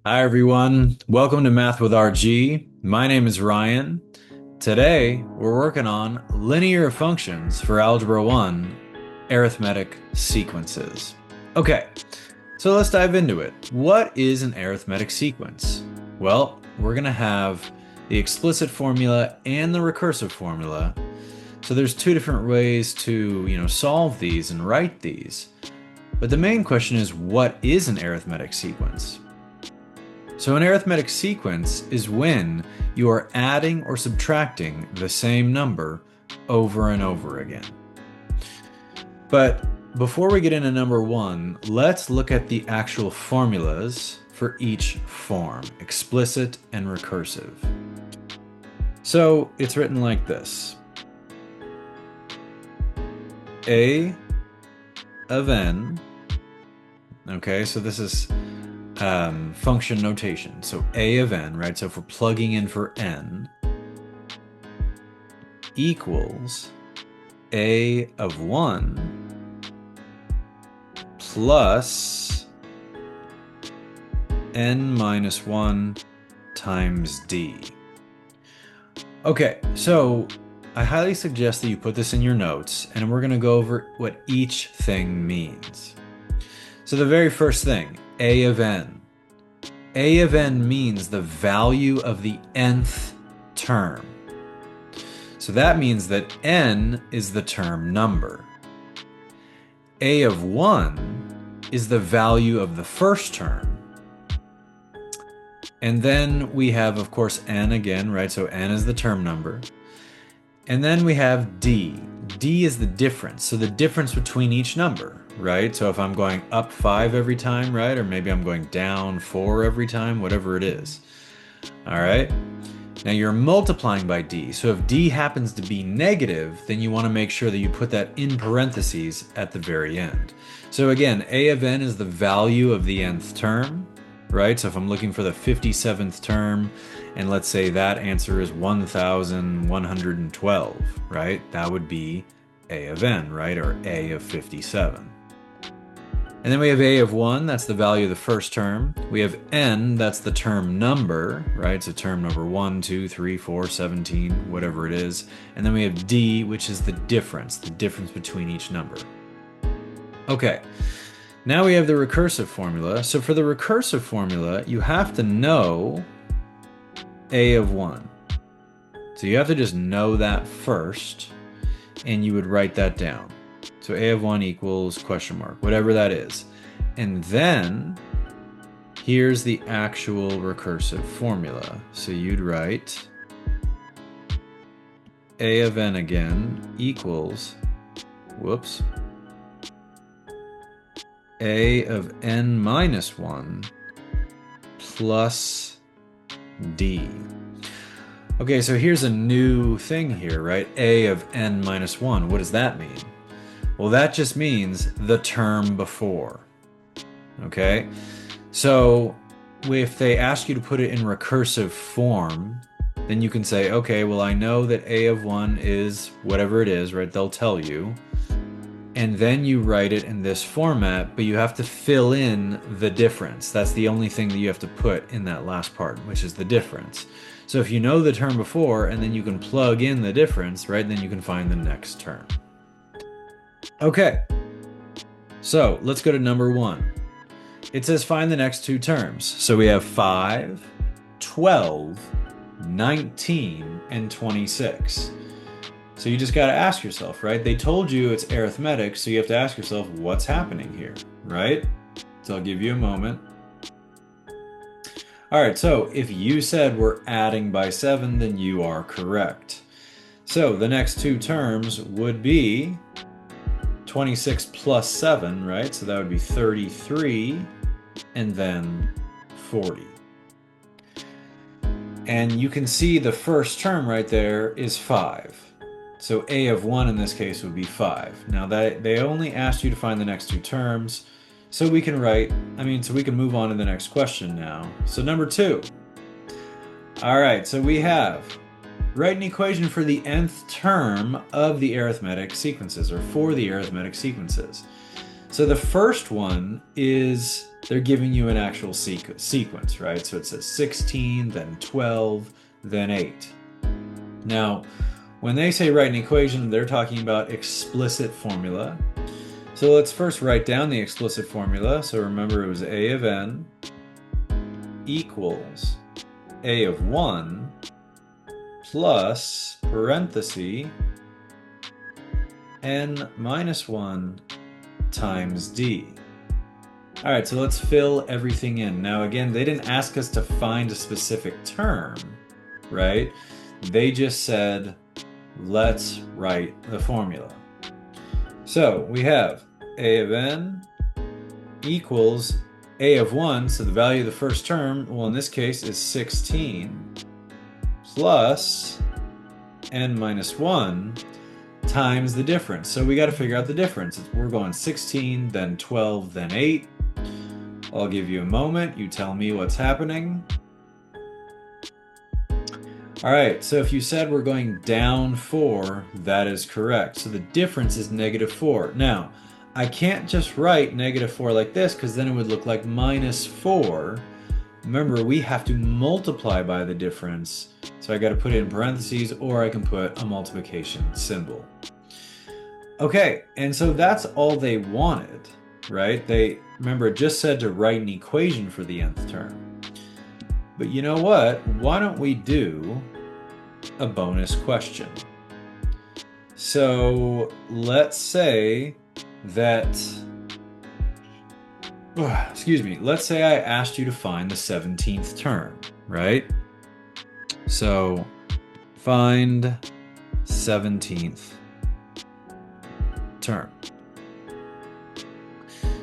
Hi everyone, welcome to Math with RG. My name is Ryan. Today we're working on linear functions for Algebra 1 arithmetic sequences. Okay, so let's dive into it. What is an arithmetic sequence? Well, we're going to have the explicit formula and the recursive formula. So there's two different ways to, solve these and write these. But the main question is, what is an arithmetic sequence? So an arithmetic sequence is when you are adding or subtracting the same number over and over again. But before we get into number one, let's look at the actual formulas for each form, explicit and recursive. So it's written like this. A of n, okay, so this is function notation. So a of n, right? So if we're plugging in for n, equals a of 1 plus n minus 1 times d. Okay, so I highly suggest that you put this in your notes, and we're going to go over what each thing means. So the very first thing, a of n. A of n means the value of the nth term. So that means that n is the term number. A of 1 is the value of the first term. And then we have, of course, n again, right? So n is the term number. And then we have d. D is the difference. So the difference between each number, right? So if I'm going up 5 every time, right? Or maybe I'm going down 4 every time, whatever it is. All right. Now you're multiplying by d. So if d happens to be negative, then you want to make sure that you put that in parentheses at the very end. So again, a of n is the value of the nth term, right? So if I'm looking for the 57th term, and let's say that answer is 1,112, right? That would be a of n, right? Or a of 57. And then we have a of 1, that's the value of the first term. We have n, that's the term number, right? So term number 1, 2, 3, 4, 17, whatever it is. And then we have d, which is the difference between each number. Okay, now we have the recursive formula. So for the recursive formula, you have to know a of 1. So you have to just know that first, and you would write that down. So a of 1 equals question mark, whatever that is. And then here's the actual recursive formula. So you'd write a of n again equals, a of n minus 1 plus d. Okay, so here's a new thing here, right? A of n minus 1. What does that mean? Well, that just means the term before. Okay? So if they ask you to put it in recursive form, then you can say, okay, well, I know that a of 1 is whatever it is, right? They'll tell you. And then you write it in this format, but you have to fill in the difference. That's the only thing that you have to put in that last part, which is the difference. So if you know the term before, and then you can plug in the difference, right, then you can find the next term. Okay, so let's go to number 1. It says find the next two terms. So we have 5, 12, 19, and 26. So you just got to ask yourself, right? They told you it's arithmetic, so you have to ask yourself, what's happening here, right? So I'll give you a moment. All right, so if you said we're adding by 7, then you are correct. So the next two terms would be 26 plus 7, right? So that would be 33, and then 40. And you can see the first term right there is 5. So a of 1 in this case would be 5. Now that they only asked you to find the next two terms, so we can move on to the next question now. So number 2. All right, so we have write an equation for the nth term of the arithmetic sequences, or for the arithmetic sequences. So the first one is they're giving you an actual sequence, right? So it says 16, then 12, then 8. Now, when they say write an equation, they're talking about explicit formula. So let's first write down the explicit formula. So remember, it was a of n equals a of 1 plus parenthesis n minus 1 times d. All right, so let's fill everything in. Now again, they didn't ask us to find a specific term, right? They just said, let's write the formula. So we have a of n equals a of 1, so the value of the first term, well in this case is 16, plus n minus 1 times the difference. So we got to figure out the difference. We're going 16, then 12, then 8. I'll give you a moment. You tell me what's happening. All right, so if you said we're going down 4, that is correct. So the difference is -4. Now, I can't just write -4 like this because then it would look like -4. Remember, we have to multiply by the difference. So I got to put it in parentheses, or I can put a multiplication symbol. Okay, and so that's all they wanted, right? Remember, it just said to write an equation for the nth term. But you know what? Why don't we do a bonus question? So let's say that, let's say I asked you to find the 17th term, right? So find 17th term.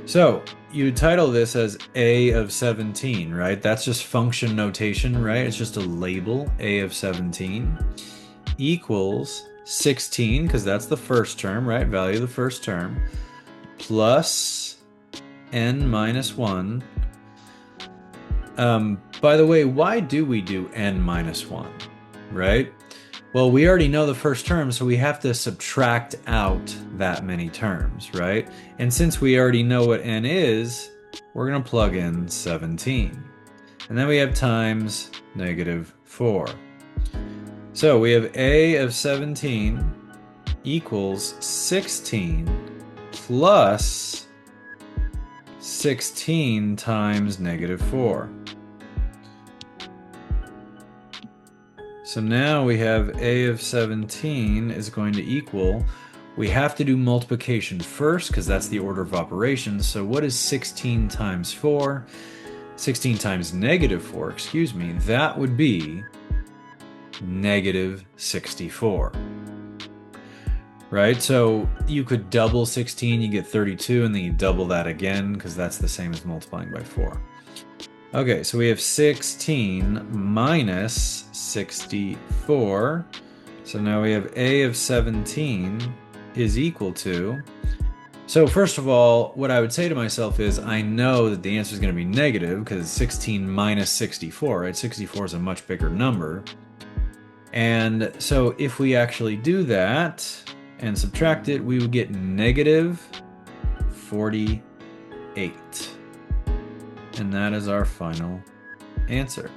So you title this as a of 17, right? That's just function notation, right? It's just a label, a of 17 equals 16, because that's the first term, right? Value of the first term, plus n minus 1. By the way, why do we do n minus 1, right? Well, we already know the first term, so we have to subtract out that many terms, right? And since we already know what n is, we're going to plug in 17. And then we have times -4. So we have a of 17 equals 16 plus 16 times -4. So now we have a of 17 is going to equal, we have to do multiplication first because that's the order of operations. So what is 16 times 4? 16 times -4, excuse me, that would be -64. Right? So you could double 16, you get 32, and then you double that again because that's the same as multiplying by 4. Okay, so we have 16 minus 64. So now we have a of 17 is equal to... So first of all, what I would say to myself is I know that the answer is going to be negative because it's 16 minus 64, right? 64 is a much bigger number. And so if we actually do that and subtract it, we would get -48. And that is our final answer.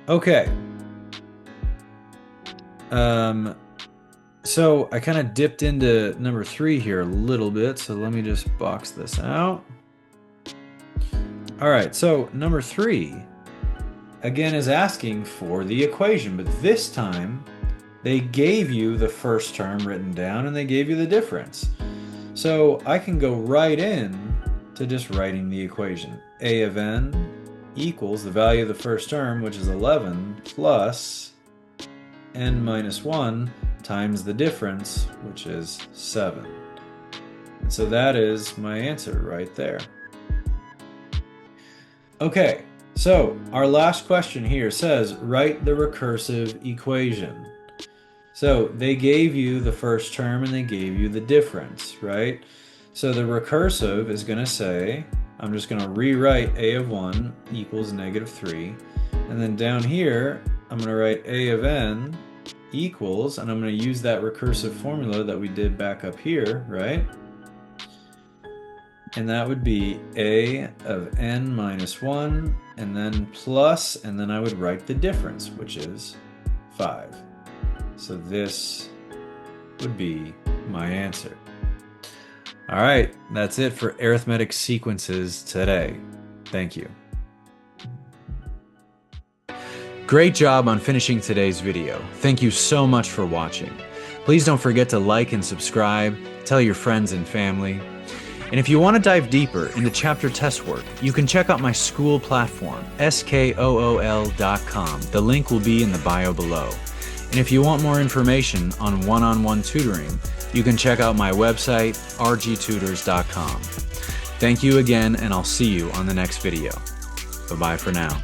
Okay. So I kind of dipped into number 3 here a little bit, so let me just box this out. All right, so number 3, again, is asking for the equation, but this time they gave you the first term written down and they gave you the difference. So I can go right in to just writing the equation. A of n equals the value of the first term, which is 11, plus n minus 1 times the difference, which is 7. And so that is my answer right there. Okay, so our last question here says, write the recursive equation. So they gave you the first term and they gave you the difference, right? So the recursive is going to say, I'm just going to rewrite a of 1 equals -3. And then down here, I'm going to write a of n equals, and I'm going to use that recursive formula that we did back up here, right? And that would be a of n minus 1, and then plus, and then I would write the difference, which is 5. So this would be my answer. All right, that's it for arithmetic sequences today. Thank you. Great job on finishing today's video. Thank you so much for watching. Please don't forget to like and subscribe, tell your friends and family. And if you want to dive deeper into chapter test work, you can check out my school platform, skool.com. The link will be in the bio below. And if you want more information on one-on-one tutoring, you can check out my website, rgtutors.com. Thank you again, and I'll see you on the next video. Bye-bye for now.